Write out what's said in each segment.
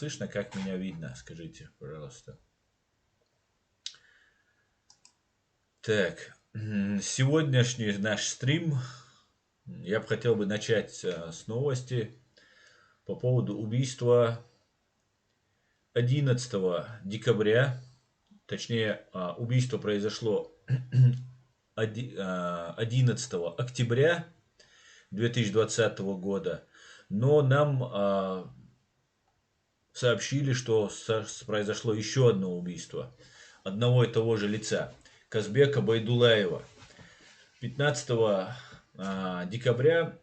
Слышно, как меня видно? Скажите, пожалуйста. Так, сегодняшний наш стрим я бы хотел начать с новости по поводу убийства 11 декабря. Точнее, убийство произошло 11 октября 2020 года. Но нам сообщили, что произошло еще одно убийство одного и того же лица. Казбека Байдулаева. 15 декабря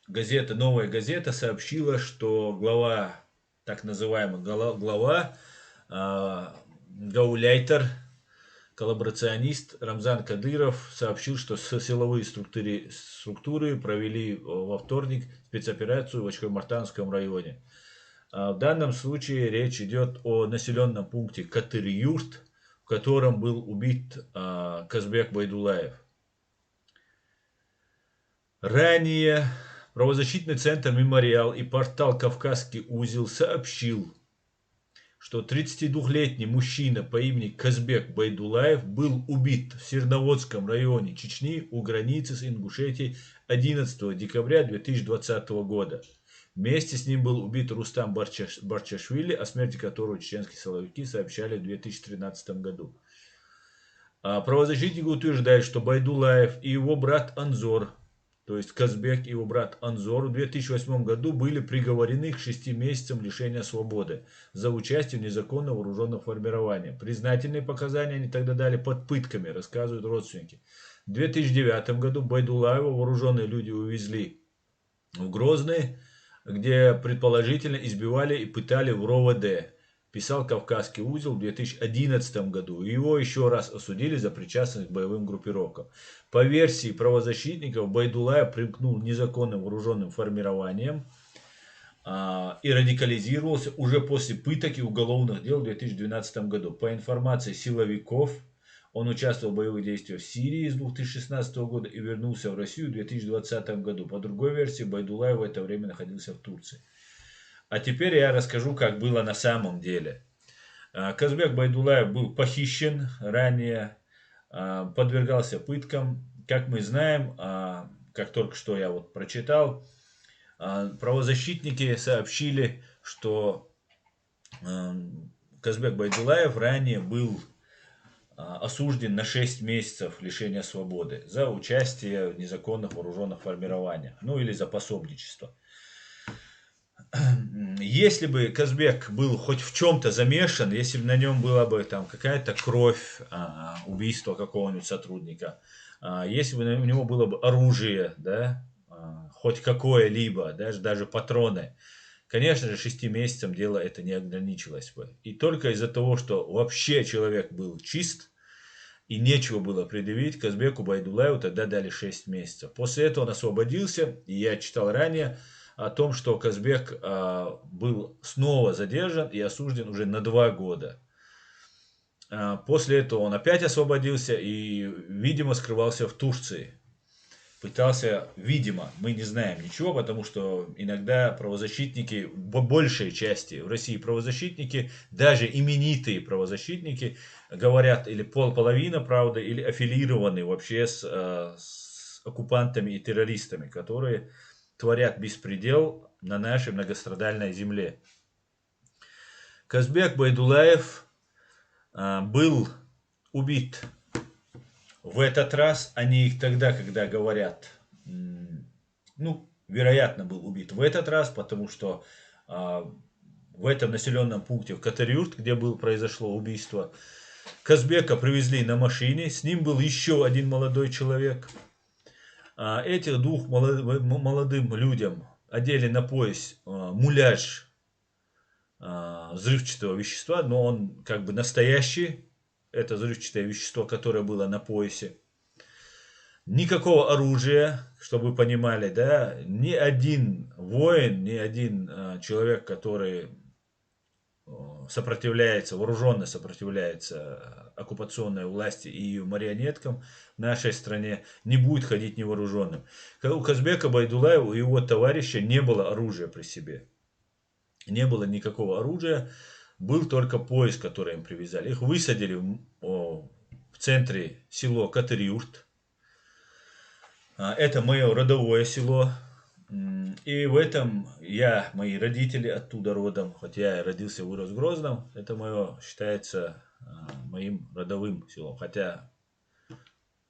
«Новая газета» сообщила, что глава, так называемый глава гауляйтер, коллаборационист Рамзан Кадыров сообщил, что силовые структуры провели во вторник спецоперацию в Очкомартанском районе. В данном случае речь идет о населенном пункте Катыр-Юрт, в котором был убит Казбек Байдулаев. Ранее правозащитный центр «Мемориал» и портал «Кавказский узел» сообщил, что 32-летний мужчина по имени Казбек Байдулаев был убит в Серноводском районе Чечни у границы с Ингушетией 11 декабря 2020 года. Вместе с ним был убит Рустам Барчашвили, о смерти которого чеченские силовики сообщали в 2013 году. Правозащитники утверждают, что Байдулаев и его брат Анзор, то есть Казбек и его брат Анзор, в 2008 году были приговорены к 6 месяцам лишения свободы за участие в незаконно вооруженном формировании. Признательные показания они тогда дали под пытками, рассказывают родственники. В 2009 году Байдулаева вооруженные люди увезли в Грозный, где предположительно избивали и пытали в РОВД. Писал «Кавказский узел» в 2011 году. Его еще раз осудили за причастность к боевым группировкам. По версии правозащитников, Байдулаев примкнул к незаконным вооруженным формированиям и радикализировался уже после пыток и уголовных дел в 2012 году. По информации силовиков, он участвовал в боевых действиях в Сирии с 2016 года и вернулся в Россию в 2020 году. По другой версии, Байдулаев в это время находился в Турции. А теперь я расскажу, как было на самом деле. Казбек Байдулаев был похищен ранее, подвергался пыткам. Как мы знаем, как только что я прочитал, правозащитники сообщили, что Казбек Байдулаев ранее был осужден на 6 месяцев лишения свободы за участие в незаконных вооруженных формированиях, ну или за пособничество. Если бы Казбек был хоть в чем-то замешан, если бы на нем была бы там какая-то кровь, убийство какого-нибудь сотрудника, если бы у него было бы оружие, да, хоть какое-либо, даже патроны, конечно же, 6 месяцам дело это не ограничилось бы. И только из-за того, что вообще человек был чист и нечего было предъявить, Казбеку Байдулаеву тогда дали 6 месяцев. После этого он освободился, и я читал ранее о том, что Казбек был снова задержан и осужден уже на 2 года. После этого он опять освободился и, видимо, скрывался в Турции. Пытался, видимо, мы не знаем ничего, потому что иногда правозащитники, в большей части в России правозащитники, даже именитые правозащитники, говорят или половина правды, или аффилированы вообще с оккупантами и террористами, которые творят беспредел на нашей многострадальной земле. Казбек Байдулаев был убит в этот раз, а не тогда, когда говорят, вероятно, был убит в этот раз, потому что в этом населенном пункте, в Катыр-Юрт, где произошло убийство, Казбека привезли на машине, с ним был еще один молодой человек. Этих двух молодым людям одели на пояс муляж взрывчатого вещества, но он как бы настоящий. Это взрывчатое вещество, которое было на поясе. Никакого оружия, чтобы вы понимали, да, ни один воин, ни один человек, который сопротивляется, вооруженно сопротивляется оккупационной власти и ее марионеткам в нашей стране, не будет ходить невооруженным. У Казбека Байдулаева, у его товарища не было оружия при себе. Не было никакого оружия, был только пояс, который им привязали. Их высадили в центре село Катыриурт. Это мое родовое село. И в этом мои родители оттуда родом, хотя я родился и вырос в Грозном, это мое считается моим родовым селом, хотя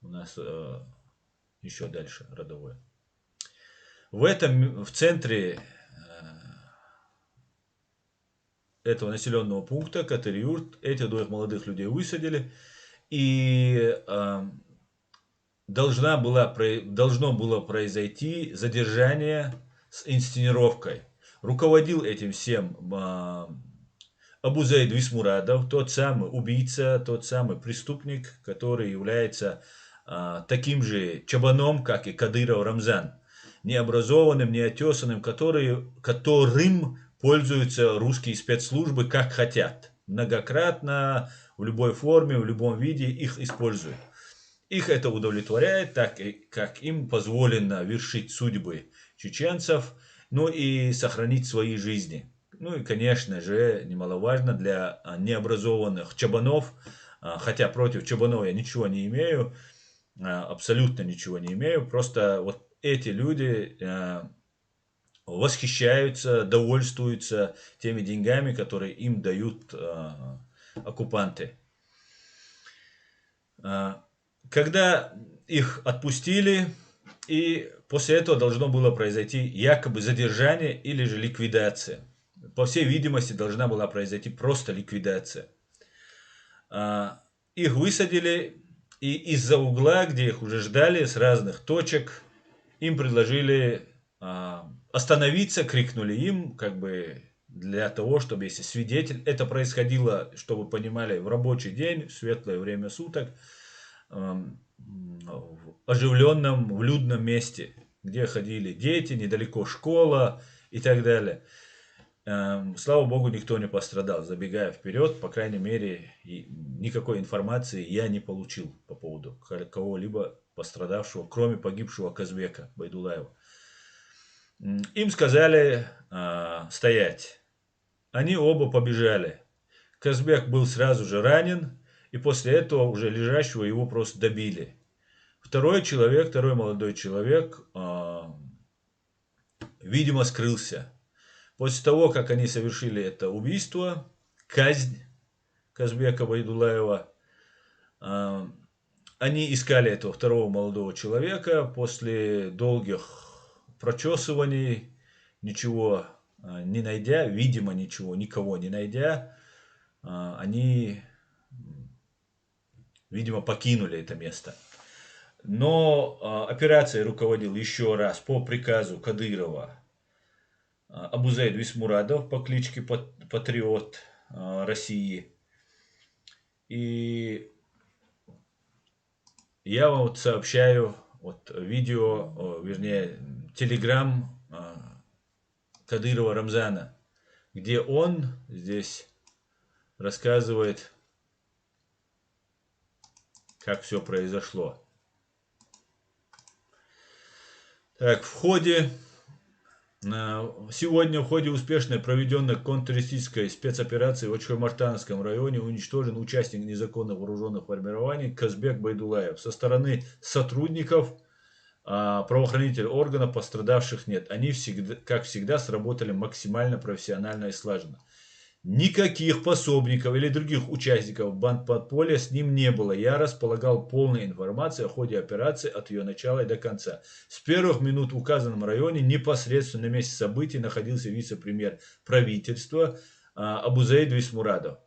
у нас еще дальше родовое. В центре этого населенного пункта, Катыриурт, этих двух молодых людей высадили, и должно было произойти задержание с инсценировкой. Руководил этим всем Абузейд Висмурадов, тот самый убийца, тот самый преступник, который является таким же чабаном, как и Кадыров Рамзан. Необразованным, неотесанным, которым пользуются русские спецслужбы как хотят. Многократно, в любой форме, в любом виде их используют. Их это удовлетворяет, так как им позволено вершить судьбы чеченцев, ну и сохранить свои жизни. Ну и, конечно же, немаловажно для необразованных чабанов, хотя против чабанов я ничего не имею, абсолютно ничего не имею, просто вот эти люди восхищаются, довольствуются теми деньгами, которые им дают оккупанты. Когда их отпустили, и после этого должно было произойти якобы задержание или же ликвидация. По всей видимости, должна была произойти просто ликвидация. Их высадили, и из-за угла, где их уже ждали, с разных точек, им предложили остановиться, крикнули им, как бы для того, чтобы, если свидетель, это происходило, чтобы вы понимали, в рабочий день, в светлое время суток, в оживленном, в людном месте, где ходили дети, недалеко школа и так далее. Слава богу, никто не пострадал. Забегая вперед, по крайней мере, никакой информации я не получил по поводу кого-либо пострадавшего, кроме погибшего Казбека Байдулаева. Им сказали стоять. Они оба побежали. Казбек был сразу же ранен, и после этого уже лежащего его просто добили. Второй молодой человек, видимо, скрылся. После того, как они совершили это убийство, казнь Казбека Байдулаева, они искали этого второго молодого человека. После долгих прочесываний, ничего не найдя, видимо, никого не найдя, они, видимо, покинули это место. Но операцией руководил еще раз по приказу Кадырова Абузейд Висмурадов по кличке Патриот России. И я вам сообщаю видео, вернее, телеграм Кадырова Рамзана, где он здесь рассказывает, как все произошло. Так, сегодня в ходе успешно проведенной контртеррористической спецоперации в Очхой-Мартановском районе уничтожен участник незаконных вооруженных формирований Казбек Байдулаев. Со стороны сотрудников правоохранительных органов пострадавших нет. Они, как всегда, сработали максимально профессионально и слаженно. Никаких пособников или других участников бандподполья с ним не было. Я располагал полной информацией о ходе операции от ее начала и до конца. С первых минут в указанном районе непосредственно на месте событий находился вице-премьер правительства Абузейд Висмурадов,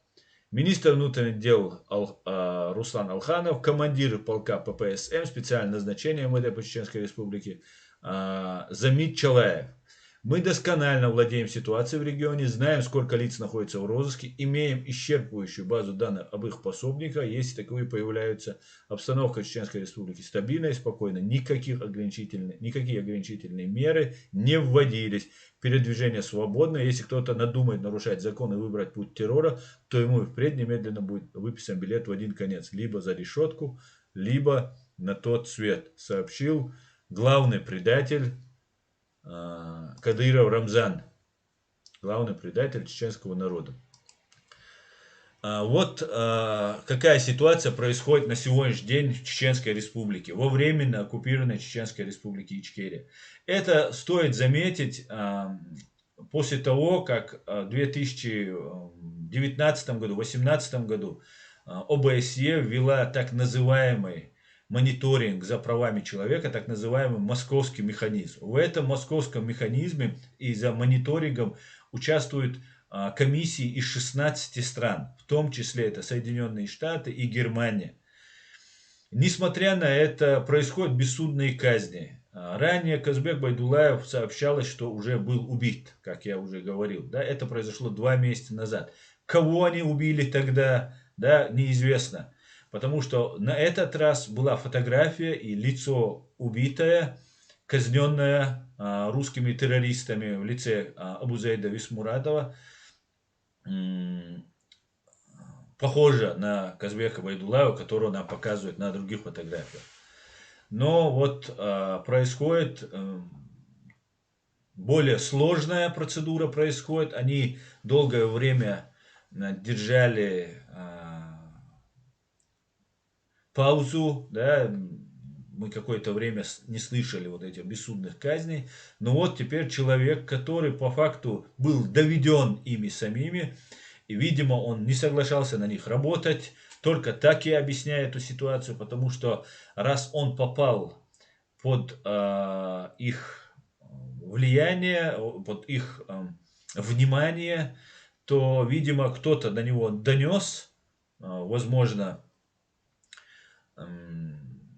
министр внутренних дел Руслан Алханов, командир полка ППСМ специального назначения МВД по Чеченской Республике Замит Чалаев. Мы досконально владеем ситуацией в регионе, знаем, сколько лиц находится в розыске, имеем исчерпывающую базу данных об их пособниках, если таковые появляются. Обстановка в Чеченской Республике стабильная и спокойная, никакие ограничительные меры не вводились. Передвижение свободное, если кто-то надумает нарушать закон и выбрать путь террора, то ему впредь немедленно будет выписан билет в один конец, либо за решетку, либо на тот свет, сообщил главный предатель Кадыров Рамзан, главный предатель чеченского народа. Вот какая ситуация происходит на сегодняшний день в Чеченской Республике, во временно оккупированной Чеченской Республике Ичкерия. Это стоит заметить после того, как в 2019 году, 2018 году ОБСЕ ввела так называемый мониторинг за правами человека, так называемый московский механизм. В этом московском механизме и за мониторингом участвуют комиссии из 16 стран, в том числе это Соединенные Штаты и Германия. Несмотря на это, происходят бессудные казни. Ранее Казбек Байдуллаев сообщалось, что уже был убит, как я уже говорил. Да, это произошло 2 месяца назад. Кого они убили тогда, да, неизвестно. Потому что на этот раз была фотография и лицо убитое, казненное русскими террористами в лице Абузейда Висмуратова, похоже на Казбека Байдуллаева, которого нам показывают на других фотографиях. Но вот происходит более сложная процедура происходит. Они долгое время держали паузу, да, мы какое-то время не слышали вот этих бессудных казней, но вот теперь человек, который по факту был доведен ими самими, и, видимо, он не соглашался на них работать, только так я объясняю эту ситуацию, потому что раз он попал под их влияние, под их внимание, то, видимо, кто-то на него донес, возможно,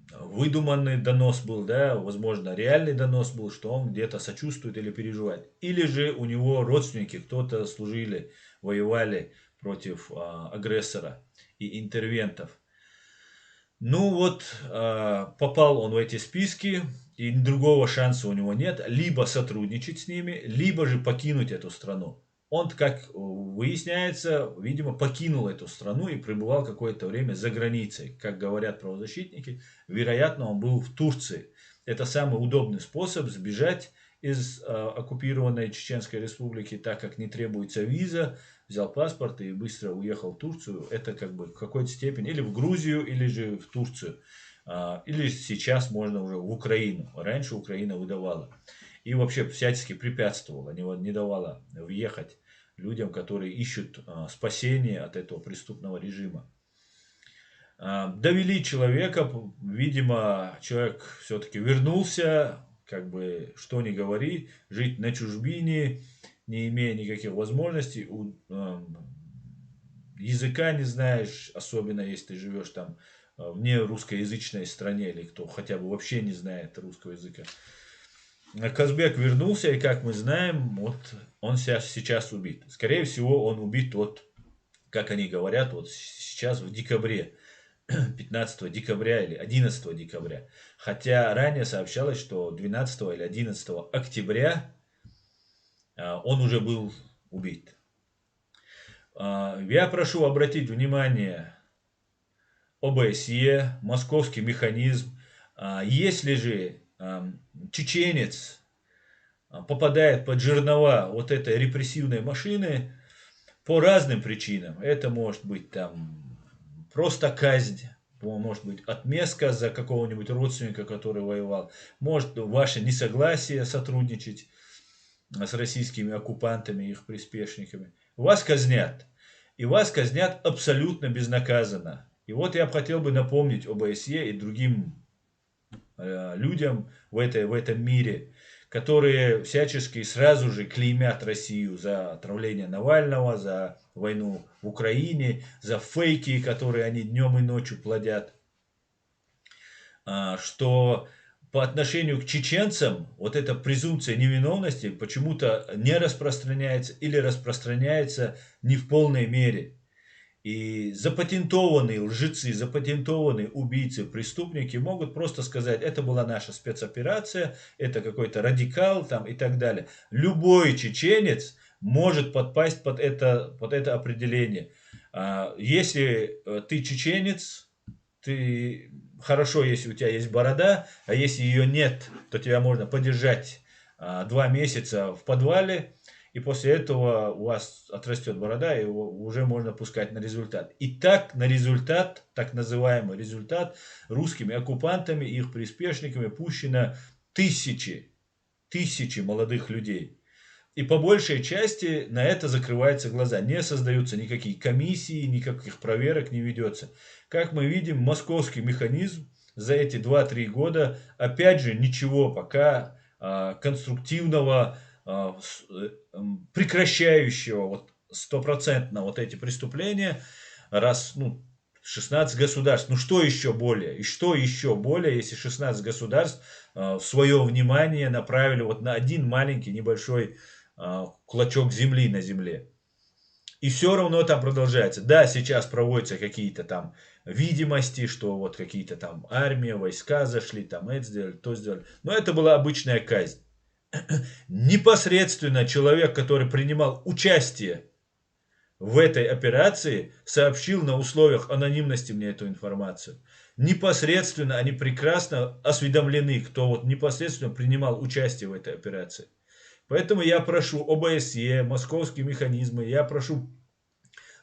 выдуманный донос был, да, возможно, реальный донос был, что он где-то сочувствует или переживает. Или же у него родственники, кто-то служили, воевали против агрессора и интервентов. Ну вот, попал он в эти списки, и другого шанса у него нет, либо сотрудничать с ними, либо же покинуть эту страну. Он, как выясняется, видимо, покинул эту страну и пребывал какое-то время за границей. Как говорят правозащитники, вероятно, он был в Турции. Это самый удобный способ сбежать из оккупированной Чеченской Республики, так как не требуется виза, взял паспорт и быстро уехал в Турцию. Это как бы в какой-то степени или в Грузию, или же в Турцию. Или сейчас можно уже в Украину. Раньше Украина выдавала. И вообще всячески препятствовала, не давала въехать людям, которые ищут спасения от этого преступного режима. Довели человека, видимо, человек все-таки вернулся, как бы что ни говори, жить на чужбине, не имея никаких возможностей, языка не знаешь, особенно если ты живешь там в не русскоязычной стране, или кто хотя бы вообще не знает русского языка. Казбек вернулся, и как мы знаем, вот он сейчас убит. Скорее всего, он убит, вот, как они говорят, вот сейчас в декабре, 15 декабря или 11 декабря. Хотя ранее сообщалось, что 12 или 11 октября он уже был убит. Я прошу обратить внимание ОБСЕ, московский механизм. Если же чеченец попадает под жернова вот этой репрессивной машины по разным причинам, это может быть там просто казнь, может быть отместка за какого-нибудь родственника, который воевал, может ваше несогласие сотрудничать с российскими оккупантами и их приспешниками, вас казнят. И вас казнят абсолютно безнаказанно. И вот я хотел бы напомнить ОБСЕ и другим людям в этом мире, которые всячески сразу же клеймят Россию за отравление Навального, за войну в Украине, за фейки, которые они днем и ночью плодят, что по отношению к чеченцам вот эта презумпция невиновности почему-то не распространяется или распространяется не в полной мере. И запатентованные лжецы, запатентованные убийцы, преступники могут просто сказать, это была наша спецоперация, это какой-то радикал там и так далее. Любой чеченец может подпасть под это определение. Если ты чеченец, ты хорошо, если у тебя есть борода, а если ее нет, то тебя можно подержать 2 месяца в подвале, и после этого у вас отрастет борода, и уже можно пускать на результат. И так на результат, так называемый результат, русскими оккупантами и их приспешниками пущено тысячи молодых людей. И по большей части на это закрываются глаза. Не создаются никакие комиссии, никаких проверок не ведется. Как мы видим, московский механизм за эти 2-3 года, опять же, ничего пока конструктивного, прекращающего стопроцентно вот эти преступления, раз 16 государств, что еще более? И что еще более, если 16 государств свое внимание направили вот на один маленький небольшой клочок земли на земле. И все равно там продолжается. Да, сейчас проводятся какие-то там видимости, что вот какие-то там армия, войска зашли, там это сделали, то сделали. Но это была обычная казнь. Непосредственно человек, который принимал участие в этой операции, сообщил на условиях анонимности мне эту информацию. Непосредственно они прекрасно осведомлены, кто вот непосредственно принимал участие в этой операции. Поэтому я прошу ОБСЕ, московские механизмы, я прошу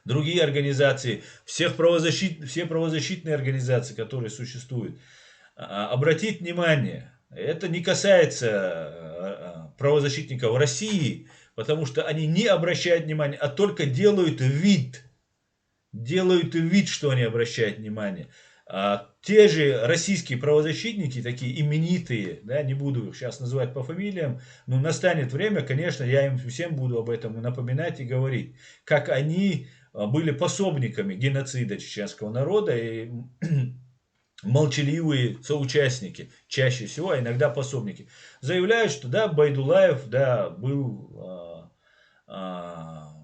другие организации, все правозащитные организации, которые существуют, обратить внимание. Это не касается правозащитников России, потому что они не обращают внимания, а только делают вид, что они обращают внимание. Те же российские правозащитники, такие именитые, да, не буду их сейчас называть по фамилиям, но настанет время, конечно, я им всем буду об этом напоминать и говорить, как они были пособниками геноцида чеченского народа и молчаливые соучастники, чаще всего, а иногда пособники, заявляют, что да, Байдулаев, да,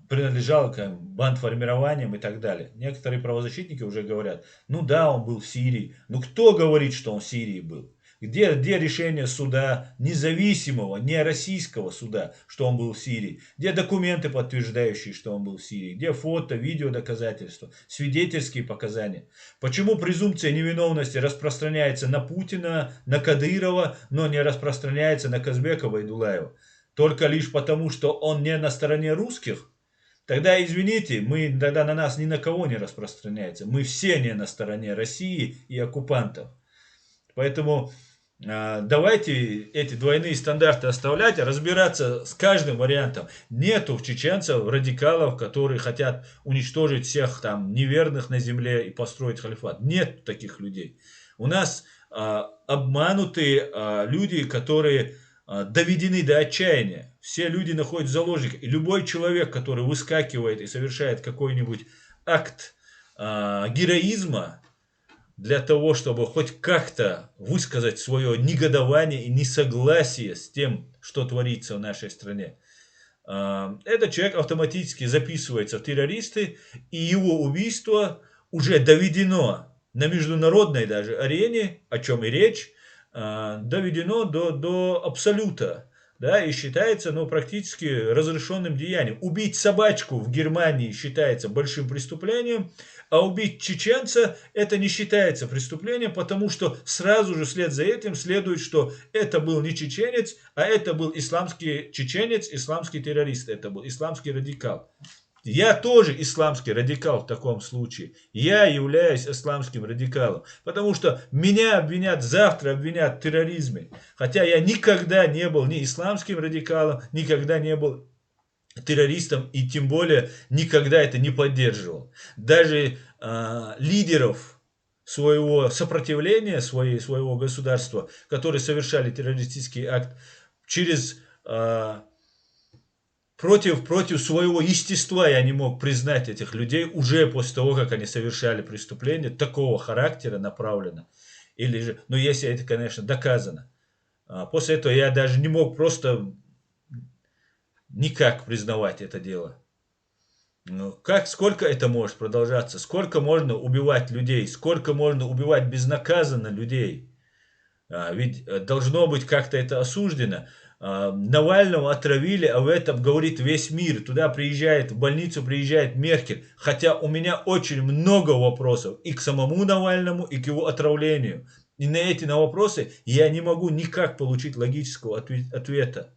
принадлежал к бандформированиям и так далее. Некоторые правозащитники уже говорят, ну да, он был в Сирии. Ну кто говорит, что он в Сирии был? Где решение суда, независимого, не российского суда, что он был в Сирии? Где документы, подтверждающие, что он был в Сирии? Где фото, видео доказательства, свидетельские показания? Почему презумпция невиновности распространяется на Путина, на Кадырова, но не распространяется на Казбека Байдулаева? Только лишь потому, что он не на стороне русских? Тогда, извините, тогда на нас ни на кого не распространяется. Мы все не на стороне России и оккупантов. Поэтому давайте эти двойные стандарты оставлять, разбираться с каждым вариантом. Нету чеченцев, радикалов, которые хотят уничтожить всех там неверных на земле и построить халифат. Нет таких людей. У нас обманутые люди, которые доведены до отчаяния. Все люди находят заложников. И любой человек, который выскакивает и совершает какой-нибудь акт героизма для того, чтобы хоть как-то высказать свое негодование и несогласие с тем, что творится в нашей стране, этот человек автоматически записывается в террористы, и его убийство уже доведено на международной даже арене, о чем и речь, доведено до абсолюта, да, и считается, практически разрешенным деянием. Убить собачку в Германии считается большим преступлением, а убить чеченца это не считается преступлением, потому что сразу же вслед за этим следует, что это был не чеченец, а это был исламский чеченец, исламский террорист, это был исламский радикал. Я тоже исламский радикал в таком случае. Я являюсь исламским радикалом. Потому что меня завтра обвинят в терроризме. Хотя я никогда не был ни исламским радикалом, никогда не был террористом и тем более никогда это не поддерживал. Даже лидеров своего сопротивления, своего государства, которые совершали террористический акт, против своего естества я не мог признать этих людей уже после того, как они совершали преступление такого характера направлено. Или же, если это, конечно, доказано. После этого я даже не мог просто никак признавать это дело. Ну, сколько это может продолжаться? Сколько можно убивать людей? Сколько можно убивать безнаказанно людей? Ведь должно быть как-то это осуждено. Навального отравили, а в этом говорит весь мир. Туда приезжает, в больницу приезжает Меркель. Хотя у меня очень много вопросов и к самому Навальному, и к его отравлению. И на эти вопросы я не могу никак получить логического ответа.